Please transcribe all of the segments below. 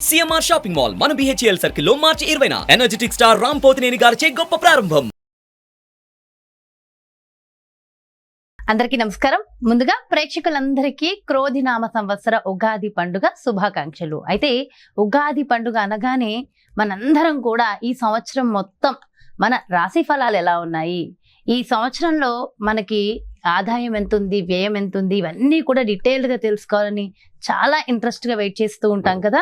CMR shopping mall మన BHEL circle లో మార్చి 20న energetic star Ram Pothineni గారిచే గొప్ప ప్రారంభం. అందరికీ నమస్కారం. ముందుగా ప్రేక్షకులందరికీ క్రోధినామ సంవత్సర ఉగాది పండుగ శుభాకాంక్షలు. అయితే ఉగాది పండుగ అనగానే మనందరం కూడా ఈ సంవత్సరం మొత్తం మన రాశి ఫలాలు ఎలా ఉన్నాయి, ఈ సంవత్సరంలో మనకి ఆదాయం ఎంత ఉంది, వ్యయం ఎంత ఉంది, ఇవన్నీ కూడా డీటెయిల్డ్గా తెలుసుకోవాలని చాలా ఇంట్రెస్ట్గా వెయిట్ చేస్తూ ఉంటాం కదా.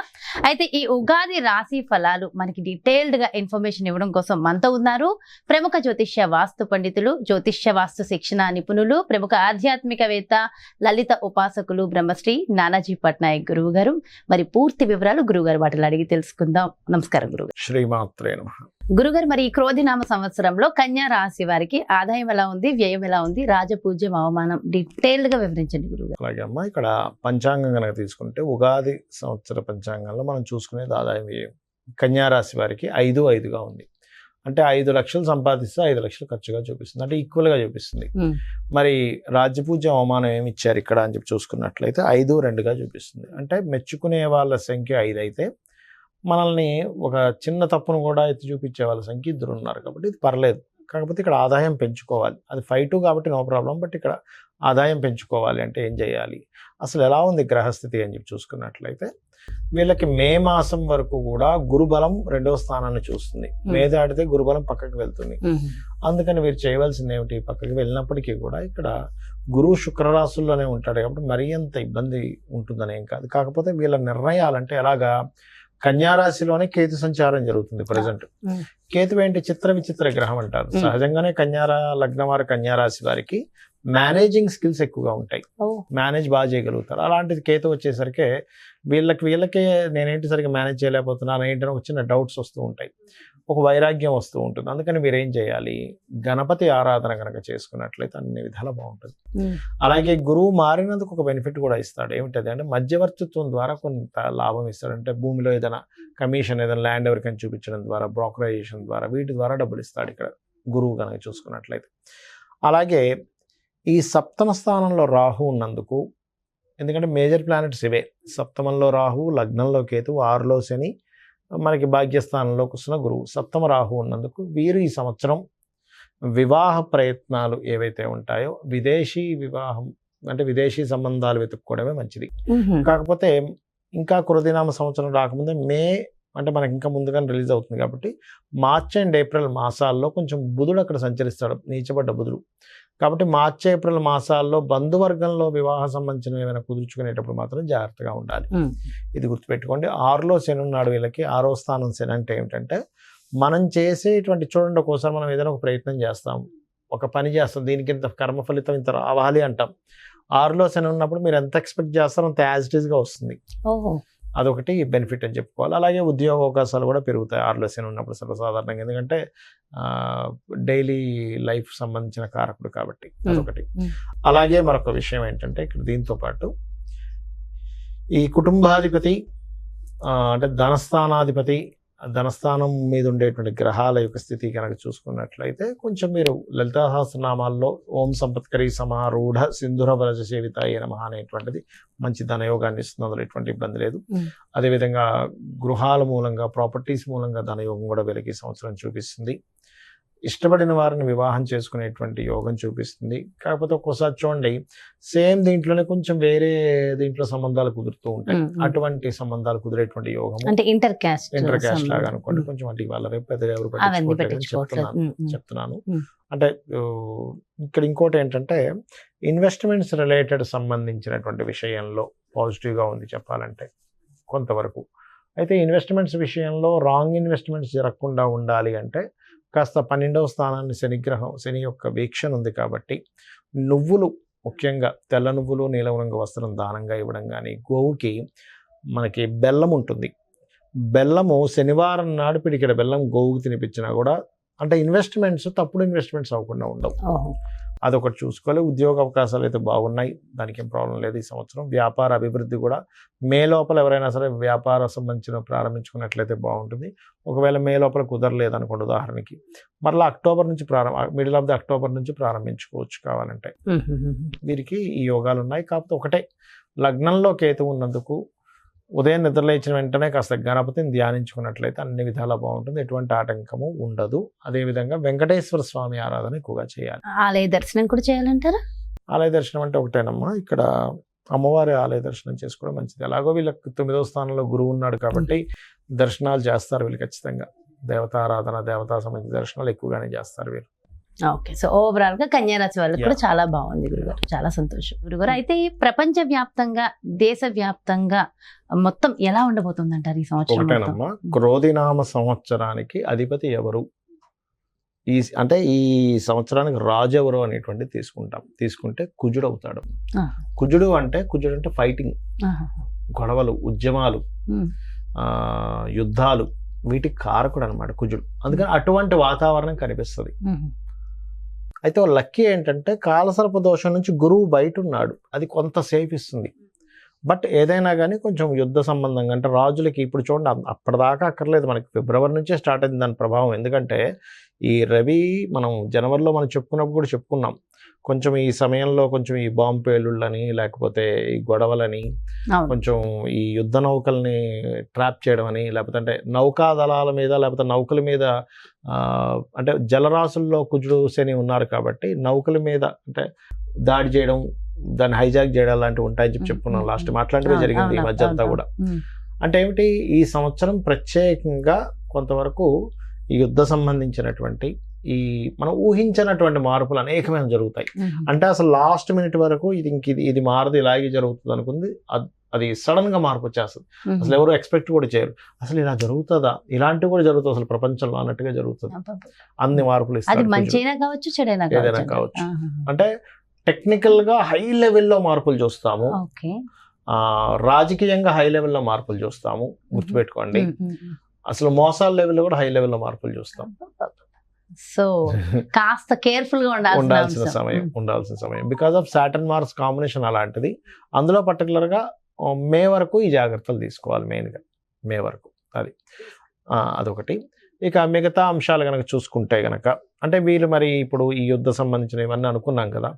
అయితే ఈ ఉగాది రాశి ఫలాలు మనకి డీటెయిల్డ్గా ఇన్ఫర్మేషన్ ఇవ్వడం కోసం మనతో ఉన్నారు ప్రముఖ జ్యోతిష్య వాస్తు పండితులు, జ్యోతిష్య వాస్తు శిక్షణ నిపుణులు, ప్రముఖ ఆధ్యాత్మికవేత్త, లలిత ఉపాసకులు బ్రహ్మశ్రీ నానాజీ పట్నాయక్ గురువు గారు. మరి పూర్తి వివరాలు గురువుగారు వాటిలో అడిగి తెలుసుకుందాం. నమస్కారం గురుగారు. శ్రీమాత్రే నమః. గురుగారు, మరి ఈ క్రోధినామ సంవత్సరంలో కన్యా రాశి వారికి ఆదాయం ఎలా ఉంది, వ్యయం ఎలా ఉంది, రాజపూజ్యం, అవమానం డీటెయిల్డ్ గా వివరించండి గురుగారు. అలాగే అమ్మా, ఇక్కడ పంచాంగం కనుక తీసుకుంటే ఉగాది సంవత్సర పంచాంగంలో మనం చూసుకునేది ఆదాయం వ్యయం కన్యా రాశి వారికి 5-5గా ఉంది. అంటే 5 లక్షలు సంపాదిస్తే 5 లక్షలు ఖర్చుగా చూపిస్తుంది, అంటే ఈక్వల్గా చూపిస్తుంది. మరి రాజ్యపూజ్యం అవమానం ఏమి ఇచ్చారు ఇక్కడ అని చెప్పి చూసుకున్నట్లయితే 5-2గా చూపిస్తుంది. అంటే మెచ్చుకునే వాళ్ళ సంఖ్య 5 అయితే మనల్ని ఒక చిన్న తప్పును కూడా ఎత్తి చూపించే వాళ్ళ సంఖ్య 2 ఉన్నారు, కాబట్టి ఇది పర్లేదు. కాకపోతే ఇక్కడ ఆదాయం పెంచుకోవాలి. అది 5-2 కాబట్టి నో ప్రాబ్లం. బట్ ఇక్కడ ఆదాయం పెంచుకోవాలి అంటే ఏం చేయాలి, అసలు ఎలా ఉంది గ్రహస్థితి అని చెప్పి చూసుకున్నట్లయితే వీళ్ళకి మే మాసం వరకు కూడా గురుబలం 2వ స్థానాన్ని చూస్తుంది. మే దాటితే గురుబలం పక్కకి వెళ్తుంది. అందుకని వీరు చేయవలసింది ఏమిటి, పక్కకి వెళ్ళినప్పటికీ కూడా ఇక్కడ గురువు శుక్రరాశుల్లోనే ఉంటాడు కాబట్టి మరీ అంత ఇబ్బంది ఉంటుందని ఏం కాదు. కాకపోతే వీళ్ళ నిర్ణయాలంటే ఎలాగా, కన్యారాశిలోనే కేతు సంచారం జరుగుతుంది ప్రజెంట్. కేతు ఏంటి, చిత్ర విచిత్ర గ్రహం అంటారు. సహజంగానే లగ్నం వారి కన్యారాశి వారికి మేనేజింగ్ స్కిల్స్ ఎక్కువగా ఉంటాయి, మేనేజ్ బాగా చేయగలుగుతారు. అలాంటిది కేతు వచ్చేసరికి వీళ్ళకే నేనేంటి సరిగ్గా మేనేజ్ చేయలేకపోతున్నాను ఏంటని ఒక చిన్న డౌట్స్ వస్తూ ఉంటాయి, ఒక వైరాగ్యం వస్తూ ఉంటుంది. అందుకని మీరు ఏం చేయాలి, గణపతి ఆరాధన కనుక చేసుకున్నట్లయితే అన్ని విధాలా బాగుంటుంది. అలాగే గురువు మారినందుకు ఒక బెనిఫిట్ కూడా ఇస్తాడు. ఏమిటది అంటే మధ్యవర్తిత్వం ద్వారా కొంత లాభం ఇస్తాడు. అంటే భూమిలో ఏదైనా కమిషన్, ఏదైనా ల్యాండ్ ఎవరికైనా చూపించడం ద్వారా, బ్రోకరైజేషన్ ద్వారా, వీటి ద్వారా డబ్బులు ఇస్తాడు ఇక్కడ గురువు కనుక చూసుకున్నట్లయితే. అలాగే ఈ సప్తమ స్థానంలో రాహు ఉన్నందుకు, ఎందుకంటే మేజర్ ప్లానెట్స్ ఇవే, సప్తమంలో రాహు, లగ్నంలో కేతు, 6లో శని, మనకి భాగ్యస్థానంలో కూర్చున్న గురువు, సప్తమ రాహు ఉన్నందుకు వీరు ఈ సంవత్సరం వివాహ ప్రయత్నాలు ఏవైతే ఉంటాయో విదేశీ వివాహం అంటే విదేశీ సంబంధాలు వెతుక్కోవడమే మంచిది. కాకపోతే ఇంకా క్రోధినామ సంవత్సరం రాకముందే మే అంటే మనకి ఇంకా ముందుగానే రిలీజ్ అవుతుంది కాబట్టి మార్చ్ అండ్ ఏప్రిల్ మాసాల్లో కొంచెం బుధుడు అక్కడ సంచరిస్తాడు, నీచబడ్డ బుధుడు. కాబట్టి మార్చ్ ఏప్రిల్ మాసాల్లో బంధువర్గంలో వివాహ సంబంధించిన ఏమైనా కుదుర్చుకునేటప్పుడు మాత్రం జాగ్రత్తగా ఉండాలి. ఇది గుర్తుపెట్టుకోండి. 6లో శని ఉన్నాడు వీళ్ళకి. 6వ స్థానం శని అంటే ఏమిటంటే మనం చేసేటువంటి, చూడండి ఒక్కోసారి మనం ఏదైనా ఒక ప్రయత్నం చేస్తాం, ఒక పని చేస్తాం, దీనికి ఇంత కర్మ ఫలితం ఇంత రావాలి అంటాం. 6లో శని ఉన్నప్పుడు మీరు ఎంత ఎక్స్పెక్ట్ చేస్తారో అంత యాజ్ ఇట్ ఈస్గా వస్తుంది. అదొకటి బెనిఫిట్ అని చెప్పుకోవాలి. అలాగే ఉద్యోగ అవకాశాలు కూడా పెరుగుతాయి 6లో శని ఉన్నప్పుడు సర్వసాధారణంగా, ఎందుకంటే డైలీ లైఫ్ సంబంధించిన కారకుడు కాబట్టి అదొకటి. అలాగే మరొక విషయం ఏంటంటే ఇక్కడ దీంతో పాటు ఈ కుటుంబాధిపతి అంటే ధనస్థానాధిపతి, ధనస్థానం మీద ఉండేటువంటి గ్రహాల యొక్క స్థితి కనుక చూసుకున్నట్లయితే కొంచెం మీరు లలితా సహస్రనామాల్లో ఓం సంపత్కరీ సమారూఢ సింధుర వరజ సేవితాయ నమః అనేటువంటిది మంచి ధనయోగాన్ని ఇస్తుంది, అందులో ఎటువంటి ఇబ్బంది లేదు. అదేవిధంగా గృహాల మూలంగా, ప్రాపర్టీస్ మూలంగా ధనయోగం కూడా వీళ్ళకి ఈ సంవత్సరం చూపిస్తుంది. ఇష్టపడిన వారిని వివాహం చేసుకునేటువంటి యోగం చూపిస్తుంది. కాకపోతే ఒక్కోసారి చూడండి సేమ్ దీంట్లోనే కొంచెం వేరే దీంట్లో సంబంధాలు కుదురుతూ ఉంటాయి. అటువంటి సంబంధాలు కుదిరేటువంటి యోగం అంటే ఇంటర్ క్యాస్ట్ లాగా అనుకోండి. కొంచెం అంటే వాళ్ళ రేపు పెద్దగా ఎవరు చెప్తున్నాను. అంటే ఇక్కడ ఇంకోటి ఏంటంటే ఇన్వెస్ట్మెంట్స్ రిలేటెడ్ సంబంధించినటువంటి విషయంలో పాజిటివ్గా ఉంది చెప్పాలంటే కొంతవరకు. అయితే ఇన్వెస్ట్మెంట్స్ విషయంలో రాంగ్ ఇన్వెస్ట్మెంట్స్ జరగకుండా ఉండాలి అంటే కాస్త 12వ స్థానాన్ని శని యొక్క వీక్షణ ఉంది కాబట్టి నువ్వులు, ముఖ్యంగా తెల్ల నువ్వులు, నీలం రంగు వస్త్రం దానంగా ఇవ్వడం కానీ, గోవుకి మనకి బెల్లం ఉంటుంది, బెల్లము శనివారం నాడు పిడికెడ బెల్లం గోవుకి తినిపించినా కూడా అంటే ఇన్వెస్ట్మెంట్స్ తప్పుడు ఇన్వెస్ట్మెంట్స్ అవ్వకుండా ఉండవు. అదొకటి చూసుకోవాలి. ఉద్యోగ అవకాశాలు అయితే బాగున్నాయి, దానికి ఏం ప్రాబ్లం లేదు ఈ సంవత్సరం. వ్యాపార అభివృద్ధి కూడా మే లోపల ఎవరైనా సరే వ్యాపార సంబంధించిన ప్రారంభించుకున్నట్లయితే బాగుంటుంది. ఒకవేళ మే లోపల కుదరలేదు అనుకోండి, ఉదాహరణకి మరలా అక్టోబర్ నుంచి మిడిల్ ఆఫ్ ది అక్టోబర్ నుంచి ప్రారంభించుకోవచ్చు కావాలంటే. వీరికి ఈ యోగాలు ఉన్నాయి. కాకపోతే ఒకటే, లగ్నంలో కేతు ఉన్నందుకు ఉదయం నిద్రలేచిన వెంటనే కాస్త గణపతిని ధ్యానించుకున్నట్లయితే అన్ని విధాలా బాగుంటుంది, ఎటువంటి ఆటంకము ఉండదు. అదేవిధంగా వెంకటేశ్వర స్వామి ఆరాధన ఎక్కువగా చేయాలి. ఆలయ దర్శనం కూడా చేయాలంటారా? ఆలయ దర్శనం అంటే ఒకటేనమ్మా, ఇక్కడ అమ్మవారి ఆలయ దర్శనం చేసుకోవడం మంచిది. అలాగో వీళ్ళకి 9వ స్థానంలో గురువు ఉన్నాడు కాబట్టి దర్శనాలు చేస్తారు వీళ్ళు ఖచ్చితంగా. దేవతారాధన, దేవతా సంబంధించిన దర్శనాలు ఎక్కువగానే చేస్తారు వీళ్ళు. ఓకే, సో ఓవరాల్ గా కన్యా రాశి వాళ్ళకి కూడా చాలా బాగుంది గురుగారు, చాలా సంతోషం గురుగారు. అయితే ప్రపంచ వ్యాప్తంగా, దేశ వ్యాప్తంగా మొత్తం ఎలా ఉండబోతుంది అంటారు ఈ సంవత్సరం? ఒకటేనమ్మా, క్రోధినామ సంవత్సరానికి అధిపతి ఎవరు, అంటే ఈ సంవత్సరానికి రాజు ఎవరు అనేటువంటిది తీసుకుంటే కుజుడు అవుతాడు. కుజుడు అంటే ఫైటింగ్, గొడవలు, ఉద్యమాలు, యుద్ధాలు, వీటికి కారకుడు అనమాట కుజుడు. అందుకని అటువంటి వాతావరణం కనిపిస్తుంది. అయితే లక్కీ ఏంటంటే కాలసర్ప దోషం నుంచి గురువు బయట ఉన్నాడు, అది కొంత సేఫ్ ఇస్తుంది. బట్ ఏదైనా కానీ కొంచెం యుద్ధ సంబంధంగా, అంటే రాజులకి ఇప్పుడు చూడండి అప్పటిదాకా అక్కర్లేదు, మనకి ఫిబ్రవరి నుంచే స్టార్ట్ అయింది దాని ప్రభావం. ఎందుకంటే ఈ రవి మనం జనవరిలో మనం చెప్పుకున్నప్పుడు కూడా చెప్పుకున్నాం, కొంచెం ఈ సమయంలో కొంచెం ఈ బాంబు పేలుళ్ళని, లేకపోతే ఈ గొడవలని, కొంచెం ఈ యుద్ధ నౌకల్ని ట్రాప్ చేయడం అని, లేకపోతే అంటే నౌకా దళాల మీద, లేకపోతే నౌకల మీద, అంటే జలరాశుల్లో కుజుడు శని ఉన్నారు కాబట్టి నౌకల మీద అంటే దాడి చేయడం, దాన్ని హైజాక్ చేయడం లాంటివి ఉంటాయని చెప్పుకున్నాం లాస్ట్ మాట్లాడినవి జరిగింది ఈ మధ్య అంతా కూడా. అంటే ఏమిటి, ఈ సంవత్సరం ప్రత్యేకంగా కొంతవరకు ఈ యుద్ధ సంబంధించినటువంటి ఈ మనం ఊహించినటువంటి మార్పులు అనేకమైన జరుగుతాయి. అంటే అసలు లాస్ట్ మినిట్ వరకు ఇది మారదు, ఇలాగే జరుగుతుంది అనుకుంది, అది సడన్ గా మార్పు వచ్చేస్తుంది. అసలు ఎవరు ఎక్స్పెక్ట్ కూడా చేయరు, అసలు ఇలా జరుగుతుందా, ఇలాంటివి కూడా జరుగుతుంది అసలు ప్రపంచంలో అన్నట్టుగా జరుగుతుంది. అన్ని మార్పులు ఏదైనా కావచ్చు. అంటే టెక్నికల్ గా హై లెవెల్లో మార్పులు చూస్తాము, రాజకీయంగా హై లెవెల్లో మార్పులు చూస్తాము, గుర్తుపెట్టుకోండి. అసలు మోసాల లెవెల్లో కూడా హై లెవెల్లో మార్పులు చూస్తాం. సో కాస్త కేర్ఫుల్ గా ఉండాల్సిన సమయం because of Saturn Mars combination అలాంటిది. అందులో పర్టికులర్ గా మే వరకు ఈ జాగ్రత్తలు తీసుకోవాలి, మెయిన్గా మే వరకు. అదొకటి. ఇక మిగతా అంశాలు కనుక చూసుకుంటే కనుక, అంటే వీళ్ళు మరి ఇప్పుడు ఈ యుద్ధ సంబంధించిన ఇవన్నీ అనుకున్నాం కదా,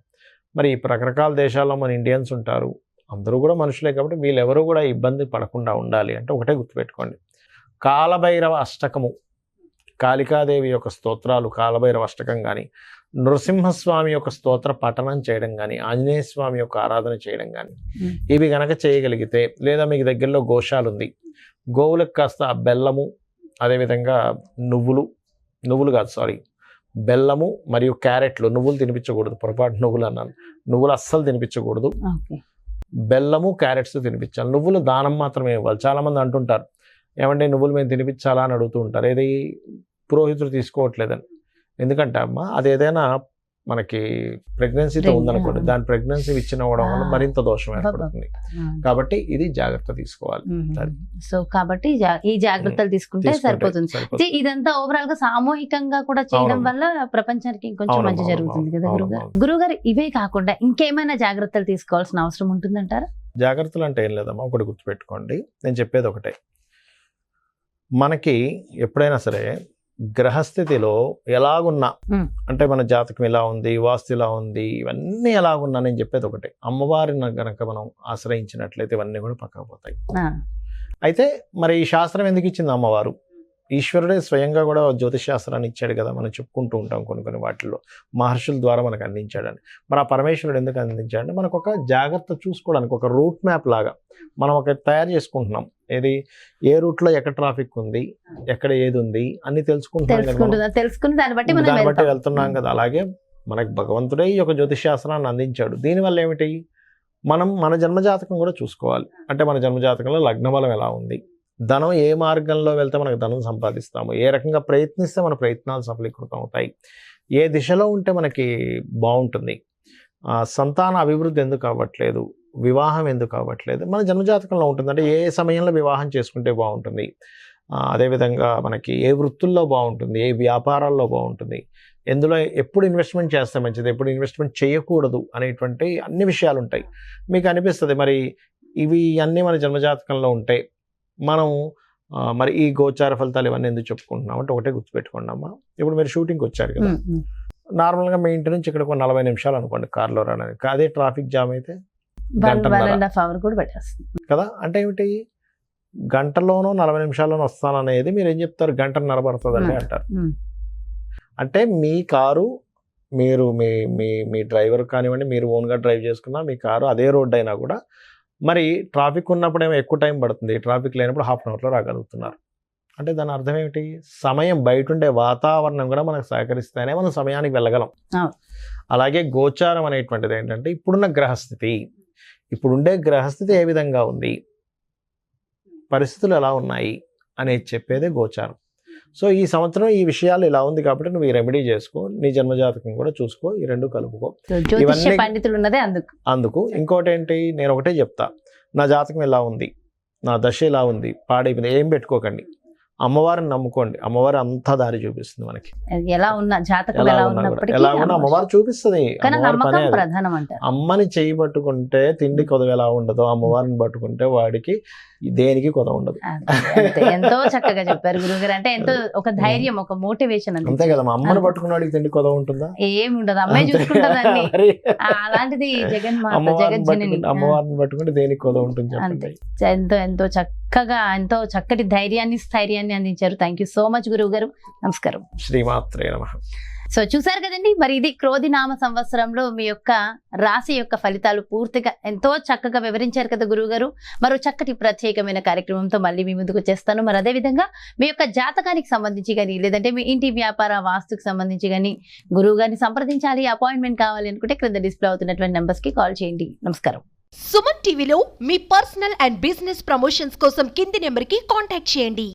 మరి రకరకాల దేశాల్లో మన ఇండియన్స్ ఉంటారు, అందరూ కూడా మనుషులే కాబట్టి వీళ్ళెవరూ కూడా ఇబ్బంది పడకుండా ఉండాలి అంటే ఒకటే గుర్తుపెట్టుకోండి, కాలభైరవ అష్టకము, కాళికాదేవి యొక్క స్తోత్రాలు, కాలభైరవ అష్టకం కానీ, నృసింహస్వామి యొక్క స్తోత్ర పఠనం చేయడం కానీ, ఆంజనేయ స్వామి యొక్క ఆరాధన చేయడం కానీ, ఇవి గనక చేయగలిగితే, లేదా మీకు దగ్గరలో గోశాల ఉంది, గోవులకు కాస్త బెల్లము, అదేవిధంగా నువ్వులు కాదు సారీ బెల్లము మరియు క్యారెట్లు, నువ్వులు తినిపించకూడదు, పొరపాటు నువ్వులు అన్నాను, నువ్వులు అస్సలు తినిపించకూడదు, బెల్లము క్యారెట్స్ తినిపించాలి. నువ్వులు దానం మాత్రమే ఇవ్వాలి. చాలామంది అంటుంటారు, ఏమంటే నువ్వులు మేము తినిపించాలా అని అడుగుతూ ఉంటారు, ఏది పురోహితుడు తీసుకోవట్లేదని. ఎందుకంటే అమ్మ అది ఏదైనా మనకి ప్రెగ్నెన్సీతో ఉందనుకోండి, దాని ప్రెగ్నెన్సీ ఇచ్చినవ్వడం వల్ల మరింత దోషం ఏర్పడుతుంది. కాబట్టి ఇది జాగ్రత్త తీసుకోవాలి. సో కాబట్టి ఈ జాగ్రత్తలు తీసుకుంటే సరిపోతుంది. ఇదంతా ఓవరాల్ గా సామూహికంగా కూడా చేయడం వల్ల ప్రపంచానికి ఇంకొంచెం మంచి జరుగుతుంది కదా గురుగారు. ఇవే కాకుండా ఇంకేమైనా జాగ్రత్తలు తీసుకోవాల్సిన అవసరం ఉంటుందంటారా? జాగ్రత్తలు అంటే ఏం లేదమ్మా, ఒకటి గుర్తుపెట్టుకోండి, నేను చెప్పేది ఒకటే, మనకి ఎప్పుడైనా సరే గ్రహస్థితిలో ఎలాగున్నా, అంటే మన జాతకం ఎలా ఉంది, వాస్తు ఎలా ఉంది, ఇవన్నీ ఎలాగున్నా, నేను చెప్పేది ఒకటే, అమ్మవారిని గనక మనం ఆశ్రయించినట్లయితే ఇవన్నీ కూడా పక్కకు పోతాయి. అయితే మరి ఈ శాస్త్రం ఎందుకు ఇచ్చింది అమ్మవారు? ఈశ్వరుడే స్వయంగా కూడా జ్యోతిష్ శాస్త్రాన్ని ఇచ్చాడు కదా, మనం చెప్పుకుంటూ ఉంటాం కొన్ని వాటిల్లో, మహర్షుల ద్వారా మనకు అందించాడని. మరి ఆ పరమేశ్వరుడు ఎందుకు అందించాడంటే మనకు ఒక జాగ్రత్త చూసుకోవడానికి, ఒక రూట్ మ్యాప్ లాగా మనం ఒక తయారు చేసుకుంటున్నాం. ఏది, ఏ రూట్లో ఎక్కడ ట్రాఫిక్ ఉంది, ఎక్కడ ఏది ఉంది అన్ని తెలుసుకుని దాన్ని బట్టి వెళ్తున్నాం కదా. అలాగే మనకు భగవంతుడే ఈ యొక్క జ్యోతిష్ శాస్త్రాన్ని అందించాడు. దీనివల్ల ఏమిటి, మనం మన జన్మజాతకం కూడా చూసుకోవాలి. అంటే మన జన్మజాతకంలో లగ్నబలం ఎలా ఉంది, ధనం ఏ మార్గంలో వెళ్తే మనకు ధనం సంపాదిస్తాము, ఏ రకంగా ప్రయత్నిస్తే మన ప్రయత్నాలు సఫలీకృతం అవుతాయి, ఏ దిశలో ఉంటే మనకి బాగుంటుంది, సంతాన అభివృద్ధి ఎందుకు అవ్వట్లేదు, వివాహం ఎందుకు అవ్వట్లేదు, మన జన్మజాతకంలో ఉంటుంది. అంటే ఏ సమయంలో వివాహం చేసుకుంటే బాగుంటుంది, అదేవిధంగా మనకి ఏ వృత్తుల్లో బాగుంటుంది, ఏ వ్యాపారాల్లో బాగుంటుంది, ఎందులో ఎప్పుడు ఇన్వెస్ట్మెంట్ చేస్తే మంచిది, ఎప్పుడు ఇన్వెస్ట్మెంట్ చేయకూడదు అనేటువంటి అన్ని విషయాలు ఉంటాయి. మీకు అనిపిస్తుంది మరి ఇవి అన్నీ మన జన్మజాతకంలో ఉంటాయి, మనం మరి ఈ గోచార ఫలితాలు ఇవన్నీ ఎందుకు చెప్పుకుంటున్నాం అంటే ఒకటే గుర్తుపెట్టుకోండి అమ్మా. ఇప్పుడు మీరు షూటింగ్కి వచ్చారు కదా, నార్మల్గా మీ ఇంటి నుంచి ఇక్కడ 40 నిమిషాలు అనుకోండి కార్లో రావడానికి, అదే ట్రాఫిక్ జామ్ అయితే గంట కూడా కదా. అంటే ఏమిటి, గంటలోనో 40 నిమిషాల్లోనో వస్తాననేది మీరు ఏం చెప్తారు, గంటన్నర పడుతుందండి అంటారు. అంటే మీ కారు మీరు మీ డ్రైవర్ కానివ్వండి, మీరు ఓన్గా డ్రైవ్ చేసుకున్నా మీ కారు అదే రోడ్ అయినా కూడా మరి ట్రాఫిక్ ఉన్నప్పుడేమో ఎక్కువ టైం పడుతుంది, ట్రాఫిక్ లేనప్పుడు హాఫ్ అన్ అవర్లో రాగలుగుతున్నారు. అంటే దాని అర్థం ఏమిటి, సమయం బయట ఉండే వాతావరణం కూడా మనకు సహకరిస్తేనే మనం సమయానికి వెళ్ళగలం. అలాగే గోచారం అనేటువంటిది ఏంటంటే ఇప్పుడున్న గ్రహస్థితి, ఇప్పుడుండే గ్రహస్థితి ఏ విధంగా ఉంది, పరిస్థితులు ఎలా ఉన్నాయి అనేది చెప్పేదే గోచారం. సో ఈ సంవత్సరం ఈ విషయాలు ఇలా ఉంది కాబట్టి నువ్వు ఈ రెమెడీ చేసుకో, నీ జన్మజాతకం కూడా చూసుకో, ఈ రెండు కలుపుకో. జ్యోతిష్య పండితులు ఉన్నదే అందుకు. ఇంకోటి ఏంటి, నేను ఒకటే చెప్తా, నా జాతకం ఎలా ఉంది, నా దశ ఎలా ఉంది, పాడైపోయింది, ఏం పెట్టుకోకండి, అమ్మవారిని నమ్ముకోండి, అమ్మవారు అంతా దారి చూపిస్తుంది మనకి. ఎలా ఉన్న జాతకం ఎలా ఉన్నా అమ్మవారు చూపిస్తుంది. ప్రధానం అంటారు. అమ్మని చేయి పట్టుకుంటే తిండి కొదవ ఎలా ఉండదో, అమ్మవారిని పట్టుకుంటే వాడికి దేనికి కొదవ ఉండదు. ఎంతో చక్కగా చెప్పారు గురుగారు. అంటే ఎంతో ఒక ధైర్యం, ఒక మోటివేషన్ అంతే కదా. అమ్మని పట్టుకున్న వాడికి తిండి కొదవ ఉంటుందా? ఏమి ఉండదు, అమ్మాయి చూసుకుంటుందండి. అలాంటిది అమ్మవారిని పట్టుకుంటే దేనికి కొదవ ఉంటుంది చెప్పండి. ఎంతో చక్కగా, ఎంతో చక్కటి ధైర్యాన్ని, స్థైర్యాన్ని అందించారు. థ్యాంక్ యూ సో మచ్ గురువు గారు. నమస్కారం. శ్రీమాత్రే నమః. సో చూసారు కదండి, మరి ఇది క్రోధినామ సంవత్సరంలో మీ యొక్క రాశి యొక్క ఫలితాలు పూర్తిగా ఎంతో చక్కగా వివరించారు కదా గురువు గారు. మరో చక్కటి ప్రత్యేకమైన కార్యక్రమంతో మళ్ళీ మీ ముందుకు వచ్చేస్తాను. మరి అదేవిధంగా మీ యొక్క జాతకానికి సంబంధించి కానీ, లేదంటే మీ ఇంటి వ్యాపార వాస్తుకు సంబంధించి కానీ గురువు గారిని సంప్రదించాలి, అపాయింట్మెంట్ కావాలి అనుకుంటే క్రింద డిస్ప్లే అవుతున్నటువంటి నెంబర్స్ కి కాల్ చేయండి. నమస్కారం. సుమన్ టీవీలో మీ పర్సనల్ అండ్ బిజినెస్ ప్రమోషన్స్ కోసం కింది నెంబర్కి కాంటాక్ట్ చేయండి.